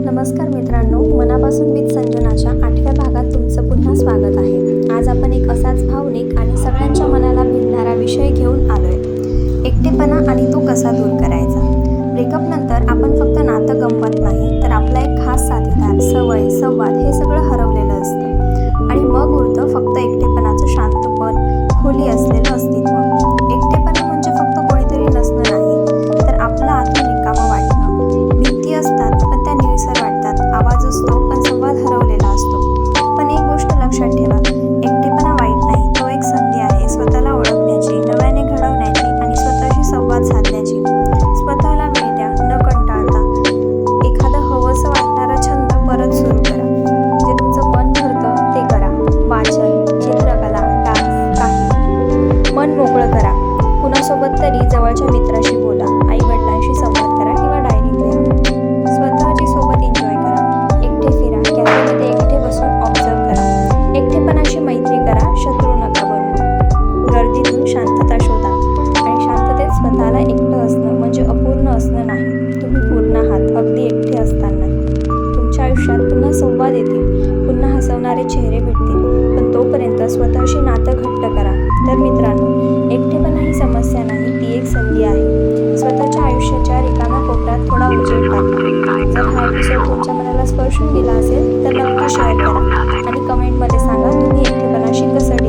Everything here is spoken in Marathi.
नमस्कार मित्रांनो, मनापासून विथ संजनाच्या 8व्या भागात तुमचं पुन्हा स्वागत आहे। आज आपण एक असाच भावनिक आणि सगळ्यांच्या मनाला भिडणारा विषय घेऊन आलोय, एकटेपणा आणि तो कसा दूर करायचा। ब्रेकअप नंतर आपण फक्त नातं गमवत नाही, तर आपला एक खास साथीदार, सवय, संवाद हे सगळं हरवलेलं असतं आणि मग उरतं फक्त एकटेपणाचं शांतपण, खोली असलेलं अस्तित्व। एकटेपणा म्हणजे फक्त कोणीतरी नसणं नाही, तर आपलं आतून रिकामं वाटणं। भिंती असतात पण त्या निळसर वाटतात, आवाज असतो पण संवाद हरवलेला असतो। पण एक गोष्ट लक्षात ठेवा, एकटेपणा वाईट नाही, तो एक संधी आहे स्वतःला ओळखण्याची, नव्याने घडवण्याची आणि स्वतःशी संवाद साधण्याची। स्वतःला वेळ द्या, न कंटाळता। एखादं हवंसं वाटणारा छंद परत सुरू करा, जे तुमचं मन भरतं ते करा। वाचन, चित्रकला, डान्स, काही मन मोकळं करा। कुणासोबत तरी जवळच्या मित्राशी बोला, आई वडिलांशी संवाद करा किंवा डायरीत लिहा। स्वतःची सोबत एन्जॉय करा, एकटे फिरा, कॅफेमध्ये एकटे बसून ऑब्झर्व करा। एकटेपणाशी मैत्री करा, शत्रू नका बनवू। गर्दीतून शांतता शोधा आणि शांततेत स्वतःला एकटं असणं म्हणजे अपूर्ण असणं नाही, तुम्ही पूर्ण आहात अगदी एकटे असताना। तुमच्या आयुष्यात पुन्हा संवाद येतील, पुन्हा हसवणारे चेहरे भेटतील, पण तोपर्यंत स्वतःशी नातं घट्ट करा। तर मित्रांनो, एकटेपणा ही समस्या नाही, ती एक संधी आहे। स्वतःच्या आयुष्याच्या रिकाम्या कोपऱ्यात थोडा उजेड टाका। जर हा एपिसोड तुमच्या मनाला स्पर्शून गेला असेल तर नक्की शेअर करा आणि कमेंटमध्ये सांगा तुम्ही एकटेपणाशी कसं